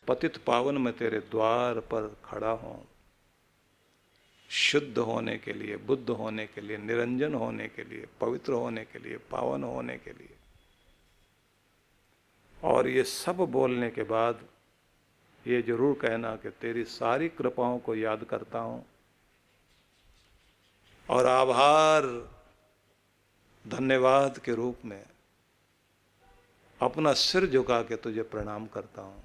पतित पावन मैं तेरे द्वार पर खड़ा हूं, शुद्ध होने के लिए, बुद्ध होने के लिए, निरंजन होने के लिए, पवित्र होने के लिए, पावन होने के लिए। और ये सब बोलने के बाद ये जरूर कहना कि तेरी सारी कृपाओं को याद करता हूं और आभार, धन्यवाद के रूप में अपना सिर झुका के तुझे प्रणाम करता हूं।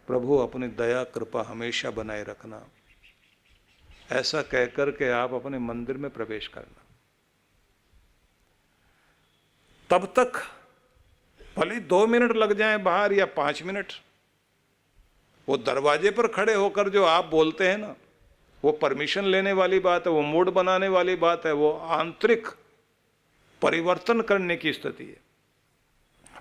प्रभु अपनी दया कृपा हमेशा बनाए रखना। ऐसा कहकर के आप अपने मंदिर में प्रवेश करना। तब तक भले 2 मिनट लग जाएं बाहर या 5 मिनट, वो दरवाजे पर खड़े होकर जो आप बोलते हैं ना, वो परमिशन लेने वाली बात है, वो मूड बनाने वाली बात है, वो आंतरिक परिवर्तन करने की स्थिति है।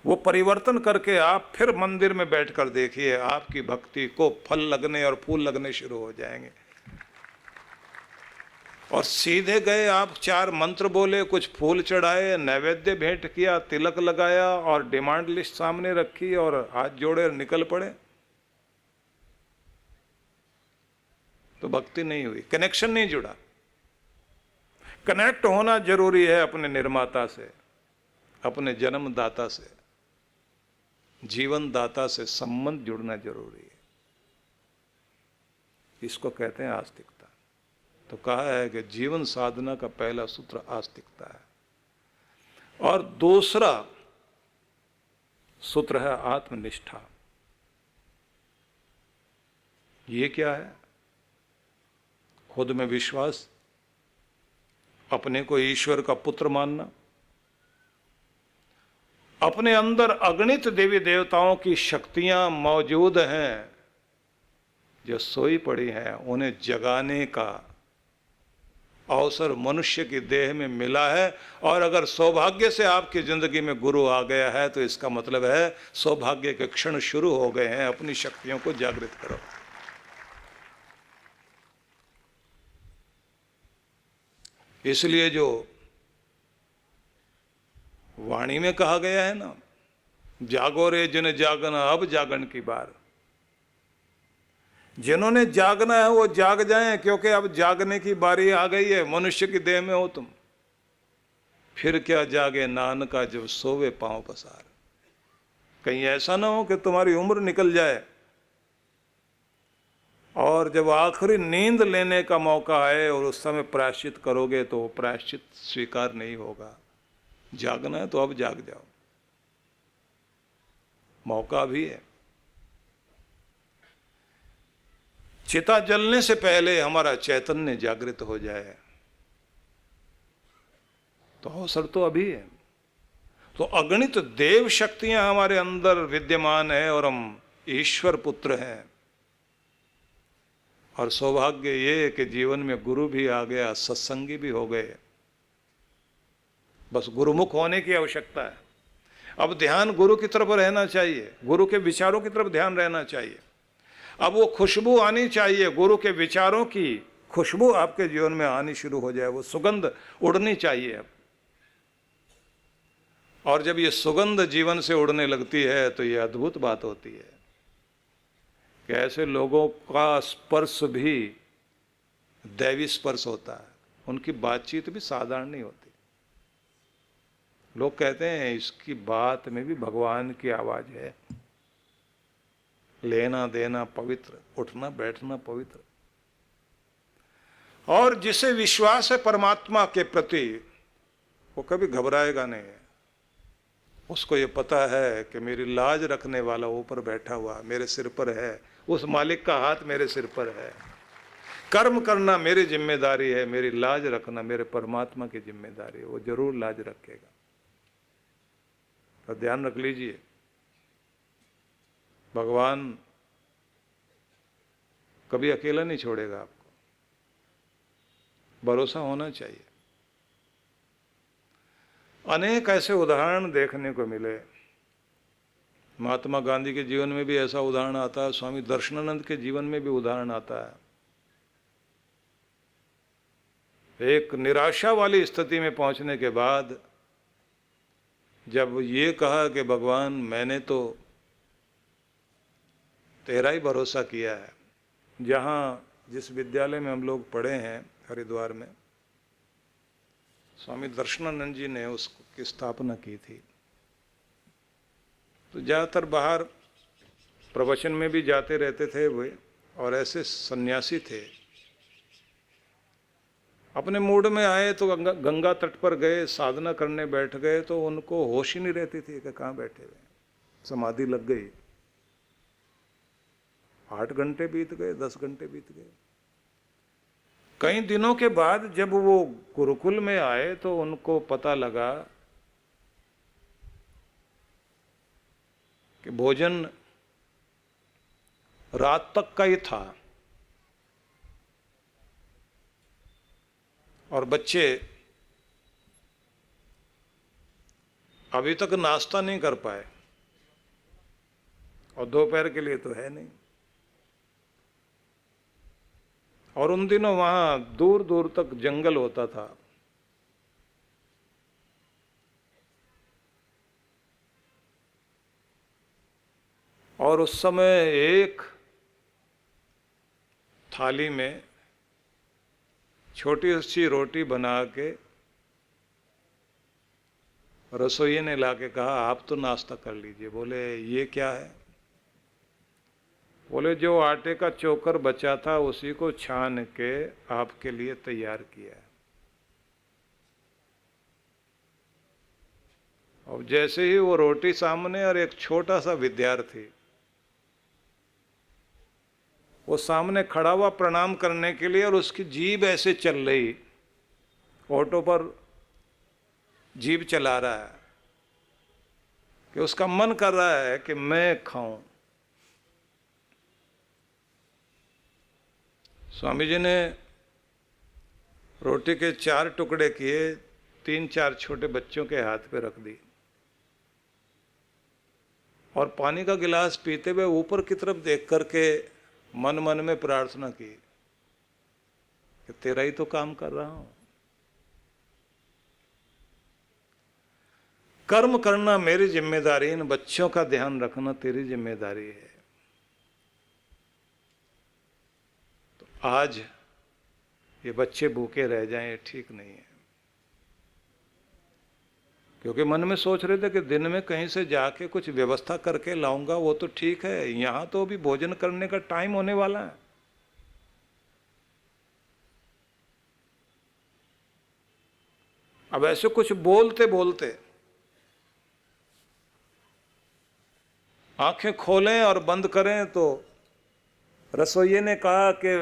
वो परिवर्तन करके आप फिर मंदिर में बैठकर देखिए, आपकी भक्ति को फल लगने और फूल लगने शुरू हो जाएंगे। और सीधे गए आप, 4 मंत्र बोले, कुछ फूल चढ़ाए, नैवेद्य भेंट किया, तिलक लगाया और डिमांड लिस्ट सामने रखी और हाथ जोड़े और निकल पड़े, तो भक्ति नहीं हुई, कनेक्शन नहीं जुड़ा। कनेक्ट होना जरूरी है अपने निर्माता से, अपने जन्मदाता से, जीवन दाता से संबंध जुड़ना जरूरी है। इसको कहते हैं आस्तिकता। तो कहा है कि जीवन साधना का पहला सूत्र आस्तिकता है और दूसरा सूत्र है आत्मनिष्ठा। ये क्या है? खुद में विश्वास, अपने को ईश्वर का पुत्र मानना, अपने अंदर अगणित देवी देवताओं की शक्तियां मौजूद हैं जो सोई पड़ी हैं, उन्हें जगाने का अवसर मनुष्य की देह में मिला है। और अगर सौभाग्य से आपकी जिंदगी में गुरु आ गया है तो इसका मतलब है सौभाग्य के क्षण शुरू हो गए हैं। अपनी शक्तियों को जागृत करो। इसलिए जो वाणी में कहा गया है ना, जागो रे जिन जागना अब जागन की बार। जिन्होंने जागना है वो जाग जाएं, क्योंकि अब जागने की बारी आ गई है। मनुष्य की देह में हो तुम, फिर क्या जागे नानका जब सोवे पांव पसार। कहीं ऐसा ना हो कि तुम्हारी उम्र निकल जाए और जब आखिरी नींद लेने का मौका आए और उस समय प्रायश्चित करोगे तो प्रायश्चित स्वीकार नहीं होगा। जागना है तो अब जाग जाओ, मौका भी है। चिता जलने से पहले हमारा चैतन्य जागृत हो जाए तो अवसर तो अभी है। तो अगणित देव शक्तियां हमारे अंदर विद्यमान है और हम ईश्वर पुत्र हैं। और सौभाग्य ये कि जीवन में गुरु भी आ गया, सत्संगी भी हो गए। बस गुरुमुख होने की आवश्यकता है। अब ध्यान गुरु की तरफ रहना चाहिए, गुरु के विचारों की तरफ ध्यान रहना चाहिए। अब वो खुशबू आनी चाहिए, गुरु के विचारों की खुशबू आपके जीवन में आनी शुरू हो जाए, वो सुगंध उड़नी चाहिए अब। और जब ये सुगंध जीवन से उड़ने लगती है तो ये अद्भुत बात होती है कि ऐसे लोगों का स्पर्श भी दैवी स्पर्श होता है। उनकी बातचीत भी साधारण नहीं होती। लोग कहते हैं इसकी बात में भी भगवान की आवाज है। लेना देना पवित्र, उठना बैठना पवित्र। और जिसे विश्वास है परमात्मा के प्रति, वो कभी घबराएगा नहीं है। उसको ये पता है कि मेरी लाज रखने वाला ऊपर बैठा हुआ मेरे सिर पर है, उस मालिक का हाथ मेरे सिर पर है। कर्म करना मेरी जिम्मेदारी है, मेरी लाज रखना मेरे परमात्मा की जिम्मेदारी है। वो जरूर लाज रखेगा। तो ध्यान रख लीजिए, भगवान कभी अकेला नहीं छोड़ेगा आपको। भरोसा होना चाहिए। अनेक ऐसे उदाहरण देखने को मिले। महात्मा गांधी के जीवन में भी ऐसा उदाहरण आता है, स्वामी दर्शनानंद के जीवन में भी उदाहरण आता है। एक निराशा वाली स्थिति में पहुंचने के बाद जब ये कहा कि भगवान मैंने तो तेरा ही भरोसा किया है। जहाँ जिस विद्यालय में हम लोग पढ़े हैं हरिद्वार में, स्वामी दर्शनानंद जी ने उसकी स्थापना की थी। तो ज़्यादातर बाहर प्रवचन में भी जाते रहते थे वे, और ऐसे सन्यासी थे, अपने मूड में आए तो गंगा तट पर गए, साधना करने बैठ गए तो उनको होश ही नहीं रहती थी कि कहाँ बैठे हुए, समाधि लग गई। 8 घंटे बीत गए, 10 घंटे बीत गए। कई दिनों के बाद जब वो गुरुकुल में आए तो उनको पता लगा कि भोजन रात तक का ही था और बच्चे अभी तक नाश्ता नहीं कर पाए, और दोपहर के लिए तो है नहीं। और उन दिनों वहां दूर दूर तक जंगल होता था। और उस समय एक थाली में छोटी सी रोटी बना के रसोइये ने लाके कहा, आप तो नाश्ता कर लीजिए। बोले ये क्या है? बोले जो आटे का चोकर बचा था उसी को छान के आपके लिए तैयार किया है। और जैसे ही वो रोटी सामने और एक छोटा सा विद्यार्थी वो सामने खड़ा हुआ प्रणाम करने के लिए, और उसकी जीभ ऐसे चल रही, ऑटो पर जीभ चला रहा है कि उसका मन कर रहा है कि मैं खाऊं। स्वामी जी ने रोटी के 4 टुकड़े किए, 3-4 छोटे बच्चों के हाथ पे रख दी, और पानी का गिलास पीते हुए ऊपर की तरफ देख करके मन मन में प्रार्थना की कि तेरा ही तो काम कर रहा हूं। कर्म करना मेरी जिम्मेदारी, इन बच्चों का ध्यान रखना तेरी जिम्मेदारी है। तो आज ये बच्चे भूखे रह जाएं, ये ठीक नहीं है। क्योंकि मन में सोच रहे थे कि दिन में कहीं से जाके कुछ व्यवस्था करके लाऊंगा, वो तो ठीक है, यहां तो अभी भोजन करने का टाइम होने वाला है। अब ऐसे कुछ बोलते बोलते आंखें खोलें और बंद करें तो रसोइये ने कहा कि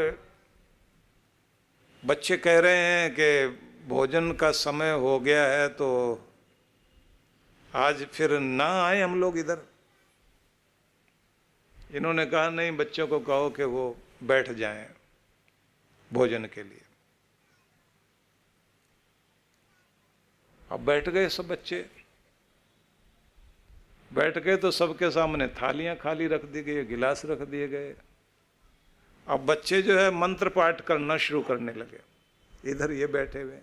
बच्चे कह रहे हैं कि भोजन का समय हो गया है, तो आज फिर ना आए हम लोग इधर। इन्होंने कहा नहीं, बच्चों को कहो कि वो बैठ जाएं भोजन के लिए। अब बैठ गए सब बच्चे, बैठ गए तो सबके सामने थालियां खाली रख दी गई, गिलास रख दिए गए। अब बच्चे जो है मंत्र पाठ करना शुरू करने लगे, इधर ये बैठे हुए।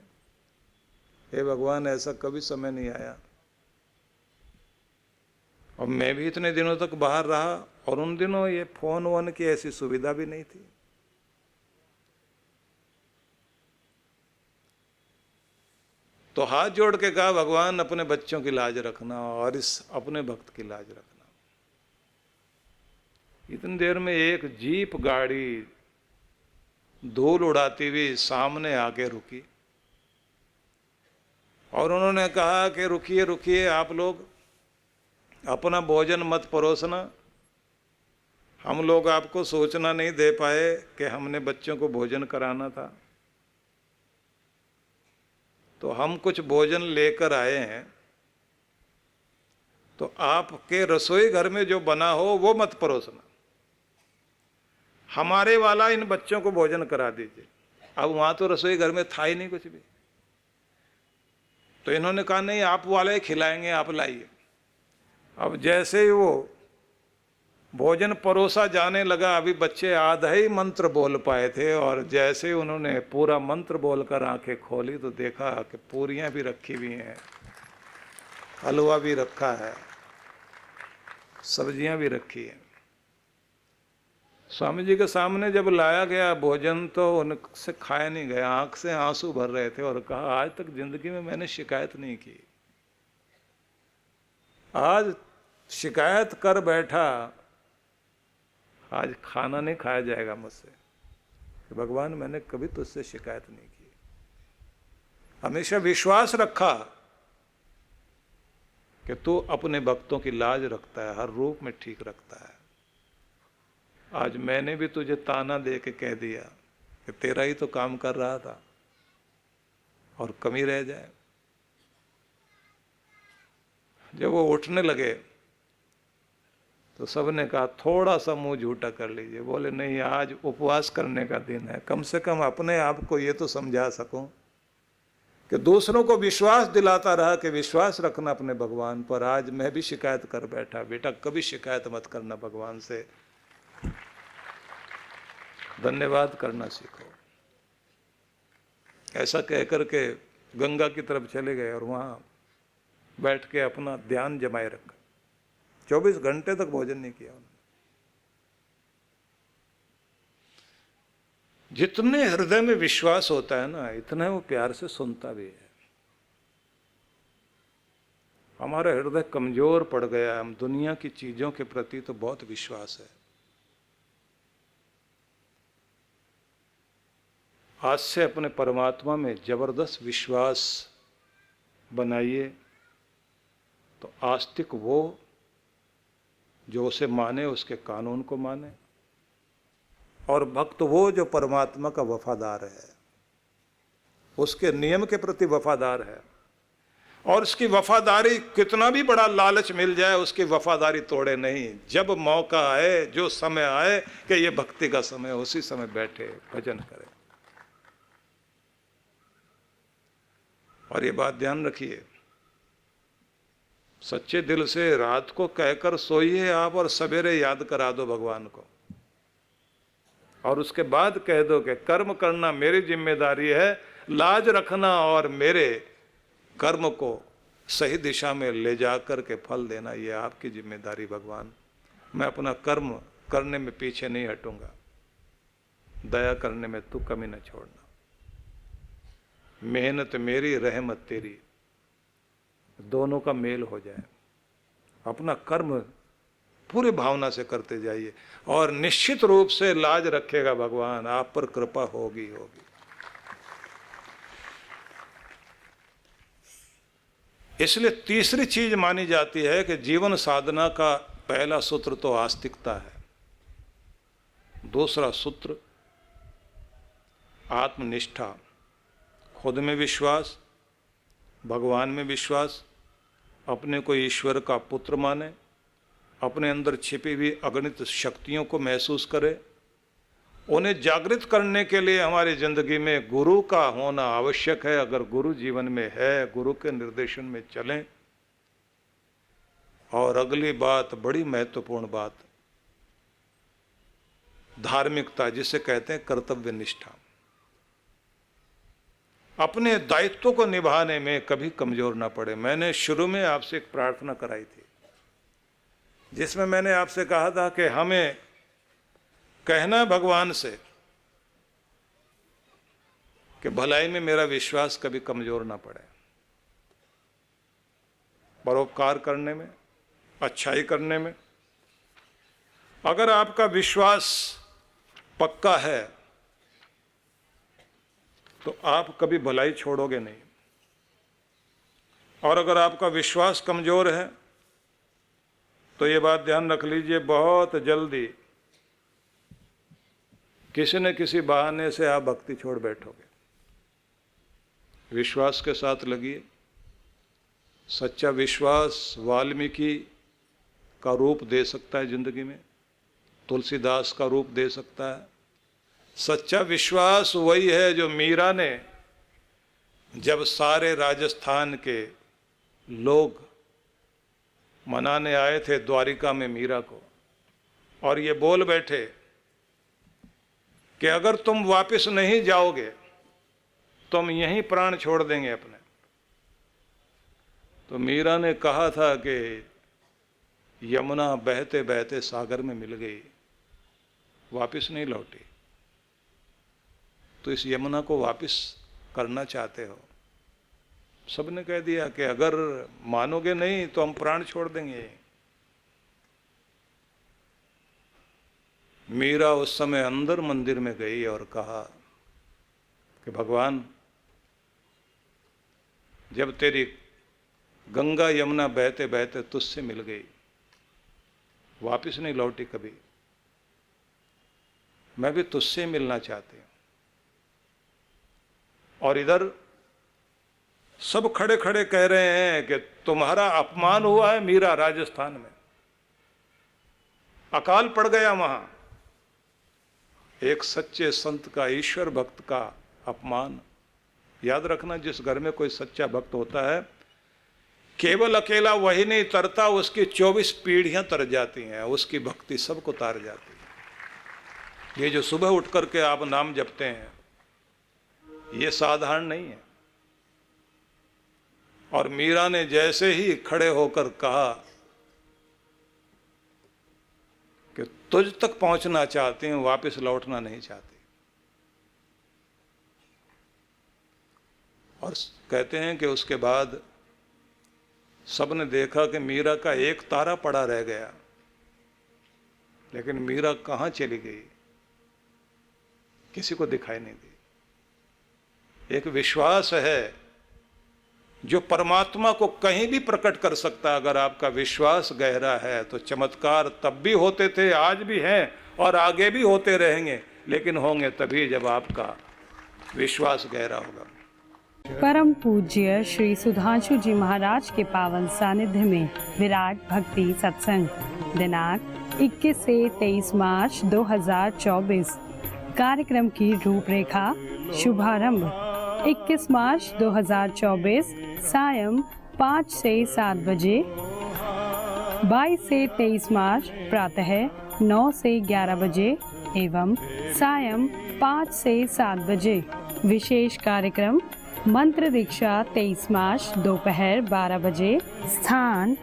हे भगवान, ऐसा कभी समय नहीं आया। और मैं भी इतने दिनों तक बाहर रहा, और उन दिनों ये फोन वोन की ऐसी सुविधा भी नहीं थी। तो हाथ जोड़ के कहा, भगवान अपने बच्चों की लाज रखना और इस अपने भक्त की लाज रखना। इतनी देर में एक जीप गाड़ी धूल उड़ाती हुई सामने आके रुकी, और उन्होंने कहा कि रुकिए रुकिए, आप लोग अपना भोजन मत परोसना। हम लोग आपको सोचना नहीं दे पाए कि हमने बच्चों को भोजन कराना था, तो हम कुछ भोजन लेकर आए हैं, तो आपके रसोई घर में जो बना हो वो मत परोसना, हमारे वाला इन बच्चों को भोजन करा दीजिए। अब वहां तो रसोई घर में था ही नहीं कुछ भी, तो इन्होंने कहा नहीं, आप वाले खिलाएंगे, आप लाइए। अब जैसे ही वो भोजन परोसा जाने लगा, अभी बच्चे आधा ही मंत्र बोल पाए थे, और जैसे ही उन्होंने पूरा मंत्र बोलकर आंखें खोली तो देखा कि पूरियां भी रखी हुई हैं, हलवा भी रखा है, सब्जियां भी रखी हैं। स्वामी जी के सामने जब लाया गया भोजन तो उनसे खाया नहीं गया, आंख से आंसू भर रहे थे और कहा आज तक जिंदगी में मैंने शिकायत नहीं की, आज शिकायत कर बैठा, आज खाना नहीं खाया जाएगा मुझसे। भगवान मैंने कभी तुझसे शिकायत नहीं की, हमेशा विश्वास रखा कि तू अपने भक्तों की लाज रखता है, हर रूप में ठीक रखता है। आज मैंने भी तुझे ताना दे के कह दिया कि तेरा ही तो काम कर रहा था और कमी रह जाए। जब वो उठने लगे तो सबने कहा थोड़ा सा मुंह झूठा कर लीजिए। बोले नहीं, आज उपवास करने का दिन है, कम से कम अपने आप को ये तो समझा सकूं कि दूसरों को विश्वास दिलाता रहा कि विश्वास रखना अपने भगवान पर। आज मैं भी शिकायत कर बैठा। बेटा कभी शिकायत मत करना भगवान से, धन्यवाद करना सीखो। ऐसा कहकर के गंगा की तरफ चले गए और वहां बैठ के अपना ध्यान जमाए रखा। 24 घंटे तक भोजन नहीं किया उन्होंने। जितने हृदय में विश्वास होता है ना, इतना वो प्यार से सुनता भी है। हमारा हृदय कमजोर पड़ गया, हम दुनिया की चीजों के प्रति तो बहुत विश्वास है। आज से अपने परमात्मा में जबरदस्त विश्वास बनाइए तो आस्तिक वो जो उसे माने, उसके कानून को माने, और भक्त वो जो परमात्मा का वफादार है, उसके नियम के प्रति वफादार है। और उसकी वफादारी कितना भी बड़ा लालच मिल जाए, उसकी वफादारी तोड़े नहीं। जब मौका आए, जो समय आए कि ये भक्ति का समय, उसी समय बैठे भजन करे। और ये बात ध्यान रखिए, सच्चे दिल से रात को कहकर सोइए आप और सवेरे याद करा दो भगवान को, और उसके बाद कह दो कि कर्म करना मेरी जिम्मेदारी है, लाज रखना और मेरे कर्म को सही दिशा में ले जाकर के फल देना ये आपकी जिम्मेदारी भगवान। मैं अपना कर्म करने में पीछे नहीं हटूंगा, दया करने में तू कमी न छोड़ना। मेहनत मेरी, रहमत तेरी, दोनों का मेल हो जाए। अपना कर्म पूरी भावना से करते जाइए और निश्चित रूप से लाज रखेगा भगवान, आप पर कृपा होगी होगी। इसलिए तीसरी चीज मानी जाती है कि जीवन साधना का पहला सूत्र तो आस्तिकता है, दूसरा सूत्र आत्मनिष्ठा, खुद में विश्वास, भगवान में विश्वास, अपने को ईश्वर का पुत्र माने, अपने अंदर छिपी हुई अगणित शक्तियों को महसूस करे। उन्हें जागृत करने के लिए हमारी जिंदगी में गुरु का होना आवश्यक है। अगर गुरु जीवन में है, गुरु के निर्देशन में चलें। और अगली बात, बड़ी महत्वपूर्ण बात, धार्मिकता, जिसे कहते हैं कर्तव्य निष्ठा। अपने दायित्व को निभाने में कभी कमजोर ना पड़े। मैंने शुरू में आपसे एक प्रार्थना कराई थी, जिसमें मैंने आपसे कहा था कि हमें कहना भगवान से कि भलाई में मेरा विश्वास कभी कमजोर ना पड़े। परोपकार करने में, अच्छाई करने में अगर आपका विश्वास पक्का है तो आप कभी भलाई छोड़ोगे नहीं। और अगर आपका विश्वास कमजोर है तो ये बात ध्यान रख लीजिए, बहुत जल्दी किसी न किसी बहाने से आप भक्ति छोड़ बैठोगे। विश्वास के साथ लगिए। सच्चा विश्वास वाल्मीकि का रूप दे सकता है जिंदगी में, तुलसीदास का रूप दे सकता है। सच्चा विश्वास वही है जो मीरा ने, जब सारे राजस्थान के लोग मनाने आए थे द्वारिका में मीरा को, और ये बोल बैठे कि अगर तुम वापस नहीं जाओगे तो हम यहीं प्राण छोड़ देंगे अपने। तो मीरा ने कहा था कि यमुना बहते बहते सागर में मिल गई वापस नहीं लौटी। तो इस यमुना को वापस करना चाहते हो? सबने कह दिया कि अगर मानोगे नहीं तो हम प्राण छोड़ देंगे। मीरा उस समय अंदर मंदिर में गई और कहा कि भगवान, जब तेरी गंगा यमुना बहते बहते तुझसे मिल गई, वापस नहीं लौटी कभी, मैं भी तुझसे मिलना चाहती हूं। और इधर सब खड़े खड़े कह रहे हैं कि तुम्हारा अपमान हुआ है मीरा, राजस्थान में अकाल पड़ गया वहां। एक सच्चे संत का, ईश्वर भक्त का अपमान। याद रखना, जिस घर में कोई सच्चा भक्त होता है, केवल अकेला वही नहीं तरता, उसकी 24 पीढ़ियां तर जाती हैं, उसकी भक्ति सबको तार जाती है। ये जो सुबह उठ करके आप नाम जपते हैं, ये साधारण नहीं है। और मीरा ने जैसे ही खड़े होकर कहा कि तुझ तक पहुंचना चाहती हूं, वापस लौटना नहीं चाहती। और कहते हैं कि उसके बाद सबने देखा कि मीरा का एक तारा पड़ा रह गया, लेकिन मीरा कहां चली गई किसी को दिखाई नहीं दी। एक विश्वास है जो परमात्मा को कहीं भी प्रकट कर सकता है। अगर आपका विश्वास गहरा है तो चमत्कार तब भी होते थे, आज भी हैं और आगे भी होते रहेंगे, लेकिन होंगे तभी जब आपका विश्वास गहरा होगा। परम पूज्य श्री सुधांशु जी महाराज के पावन सानिध्य में विराट भक्ति सत्संग दिनांक 21 से 23 मार्च 2024। कार्यक्रम की रूपरेखा। शुभारंभ 21 मार्च 2024 सायं 5 से 7 बजे। 22 से 23 मार्च प्रातः 9 से 11 बजे एवं सायं 5 से 7 बजे। विशेष कार्यक्रम मंत्र दीक्षा 23 मार्च दोपहर 12 बजे। स्थान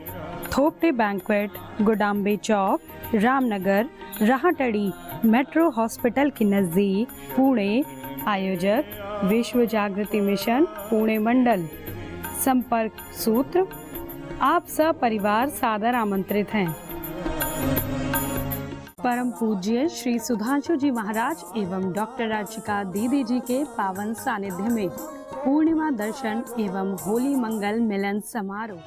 थोपटे बैंक्वेट, गुडाम्बे चौक, रामनगर, राहटड़ी मेट्रो हॉस्पिटल के नजदीक, पुणे। आयोजक विश्व जागृति मिशन पुणे मंडल। संपर्क सूत्र। आप सब परिवार सादर आमंत्रित हैं। परम पूज्य श्री सुधांशु जी महाराज एवं डॉक्टर राजिका दीदी जी के पावन सानिध्य में पूर्णिमा दर्शन एवं होली मंगल मिलन समारोह।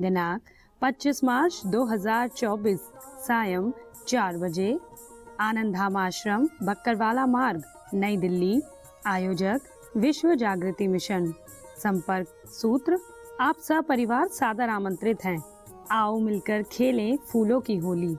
दिनांक 25 मार्च 2024 सायं 4 बजे। आनंद धाम आश्रम, बक्करवाला मार्ग, नई दिल्ली। आयोजक विश्व जागृति मिशन। संपर्क सूत्र। आप सब परिवार सादर आमंत्रित हैं। आओ मिलकर खेलें फूलों की होली।